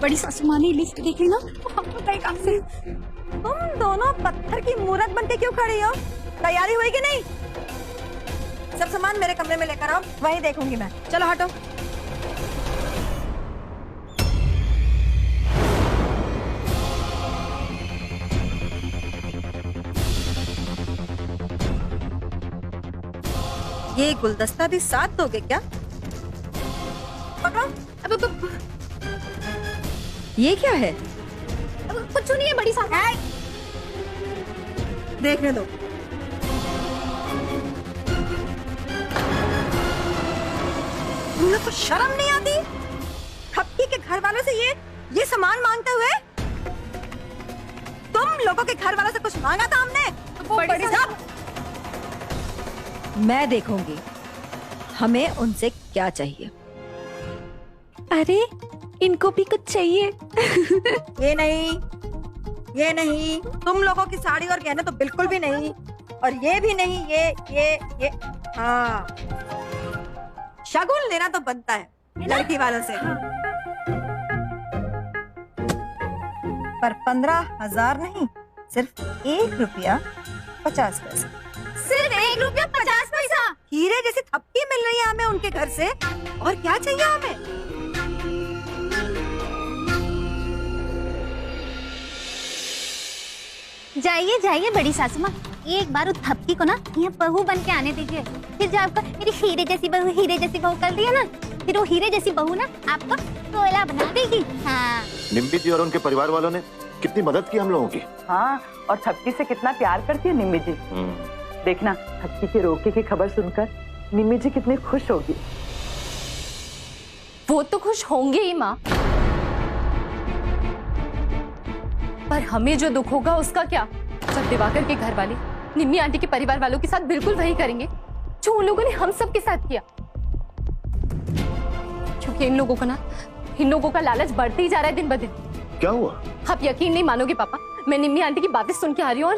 बड़ी सासू माँ ने लिस्ट देखी ना तो हम बताए काम से। तुम दोनों पत्थर की मूरत बनके क्यों खड़ी हो? तैयारी हुई कि नहीं? सब सामान मेरे कमरे में लेकर आओ, वहीं देखूंगी मैं। चलो हटो। ये गुलदस्ता भी साथ दोगे क्या? पकड़ो। अब ये क्या है? कुछ नहीं है बड़ी सासू। देखने दो। तुम लोग को शर्म नहीं आती? ठप्पी के घर वालों से ये सामान मांगते हुए? तुम लोगों के घर वालों से कुछ मांगा था हमने? बड़ी सासू मैं देखूंगी हमें उनसे क्या चाहिए। अरे इनको भी कुछ चाहिए। ये नहीं, तुम लोगों की साड़ी और गहने तो बिल्कुल भी नहीं, और ये भी नहीं। ये हाँ, शगुन लेना तो बनता है लड़की वालों से। पर 15,000 नहीं, सिर्फ 1 रुपया 50 पैसे। सिर्फ 1 रुपया 50 पैसा? हीरे जैसी थप्पी मिल रही है हमें उनके घर से, और क्या चाहिए हमें? जाइए जाइए बड़ी सासू माँ, एक बार उस थप्पी को ना यहाँ बहू बन के आने दीजिए। फिर जो आपका मेरी हीरे जैसी बहू कर दिया ना, फिर वो हीरे जैसी बहू ना आपको कोयला बना देगी। हाँ। निम्बी जी और उनके परिवार वालों ने कितनी मदद की हम लोगों की। हाँ, और थप्पी से कितना प्यार करती है निम्मी जी। देखना, थप्पी के रोके की खबर सुनकर निम्मी जी कितनी खुश होगी। वो तो खुश होंगे ही माँ, पर हमें जो दुख होगा उसका क्या, जब दिवाकर के घर वाले निम्मी आंटी के परिवार वालों के साथ बिल्कुल वही करेंगे जो उन लोगों ने हम सब के साथ किया। क्योंकि इन लोगों का लालच बढ़ते ही जा रहा है दिन ब दिन। क्या हुआ? आप यकीन नहीं मानोगे पापा, मैं निम्मी आंटी की बातें सुन के आ रही हूँ। और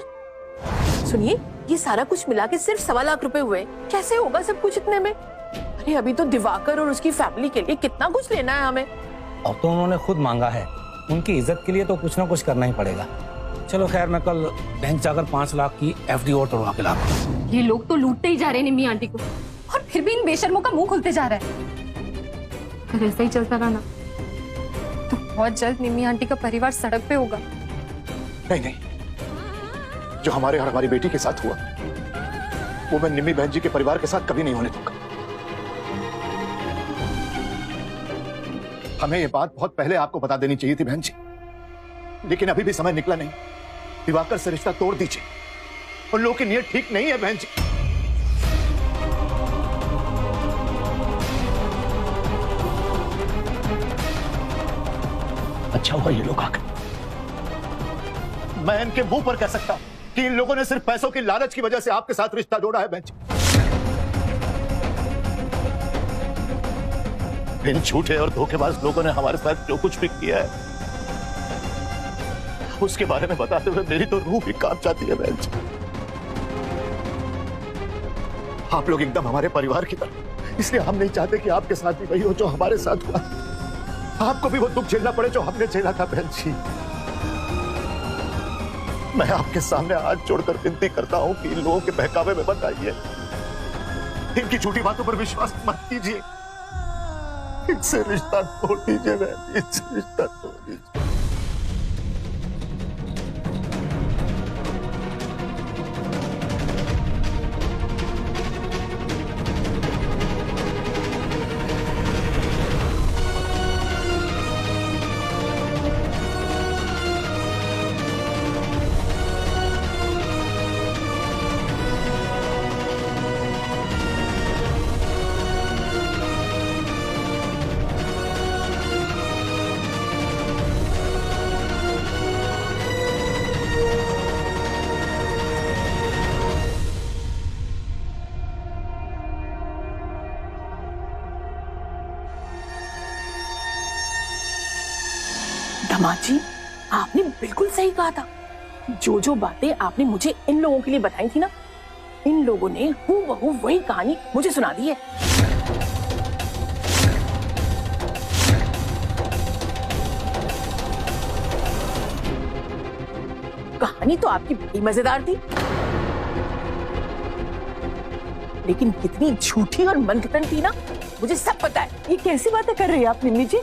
सुनिए, ये सारा कुछ मिला के सिर्फ 1.25 लाख रुपए हुए। कैसे होगा सब कुछ इतने में? अरे अभी तो दिवाकर और उसकी फैमिली के लिए कितना कुछ लेना है हमें। अब तो उन्होंने खुद मांगा है, उनकी इज्जत के लिए तो कुछ ना कुछ करना ही पड़ेगा। चलो खैर, मैं कल बैंक जाकर 5 लाख की FD और तोड़वा के लाऊंगा। ये लोग तो लूटते ही जा रहे हैं निम्मी आंटी को, और फिर भी इन बेशर्मों का मुंह खुलते जा रहा है। अगर ऐसा ही चलता रहा ना तो बहुत जल्द निम्मी आंटी का परिवार सड़क पे होगा। नहीं, जो हमारे और हमारी बेटी के साथ हुआ वो मैं निम्मी बहन जी के परिवार के साथ कभी नहीं होने दूंगा। हमें ये बात बहुत पहले आपको बता देनी चाहिए थी बहन जी, लेकिन अभी भी समय निकला नहीं। दिवाकर से रिश्ता तोड़ दीजिए, उन लोगों की नीयत ठीक नहीं है बहन जी। अच्छा हुआ ये लोग आ गए। मैं इनके मुंह पर कह सकता हूं कि इन लोगों ने सिर्फ पैसों की लालच की वजह से आपके साथ रिश्ता जोड़ा है बहन जी। इन झूठे और धोखेबाज लोगों ने हमारे साथ जो कुछ भी किया है उसके बारे में बताते हुए मेरी तो रूह भी कांप जाती है बहन जी। आप लोग एकदम हमारे परिवार की तरह, इसलिए हम नहीं चाहते कि आपके साथ भी वही हो जो हमारे साथ हुआ। आपको भी वो दुख झेलना पड़े जो हमने झेला था बहन जी। मैं आपके सामने हाथ जोड़कर विनती करता हूं कि इन लोगों के बहकावे में मत आइए, इनकी झूठी बातों पर विश्वास मत कीजिए, इनसे रिश्ता तोड़ दीजिए बहन, इनसे रिश्ता तोड़ दीजिए। दामाद जी, आपने बिल्कुल सही कहा था। जो बातें आपने मुझे इन लोगों के लिए बताई थी ना, इन लोगों ने हूबहू वही कहानी मुझे सुना दी है। कहानी तो आपकी बड़ी मजेदार थी, लेकिन कितनी झूठी और मनगढ़ंत थी ना, मुझे सब पता है। ये कैसी बातें कर रही है आप निम्मी जी?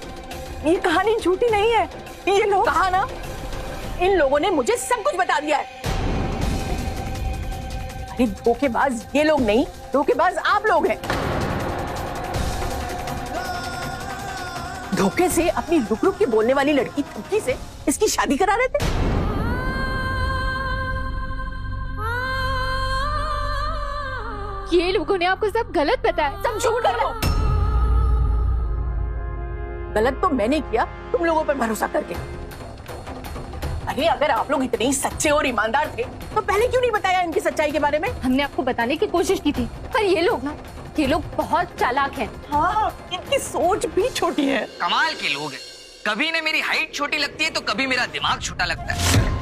ये कहानी झूठी नहीं है। ये लोग कहा ना, इन लोगों ने मुझे सब कुछ बता दिया है। अरे धोखेबाज ये लोग नहीं, धोखेबाज आप लोग हैं। धोखे से अपनी रुक रुक के बोलने वाली लड़की थपकी से इसकी शादी करा रहे थे। ये लोगों ने आपको सब गलत बताया, सब झूठ है। गलत तो मैंने किया तुम लोगों पर भरोसा करके। अरे अगर आप लोग इतने ही सच्चे और ईमानदार थे तो पहले क्यों नहीं बताया इनकी सच्चाई के बारे में? हमने आपको बताने की कोशिश की थी, पर ये लोग बहुत चालाक हैं। हाँ, इनकी सोच भी छोटी है। कमाल के लोग हैं। कभी ने मेरी हाइट छोटी लगती है तो कभी मेरा दिमाग छोटा लगता है।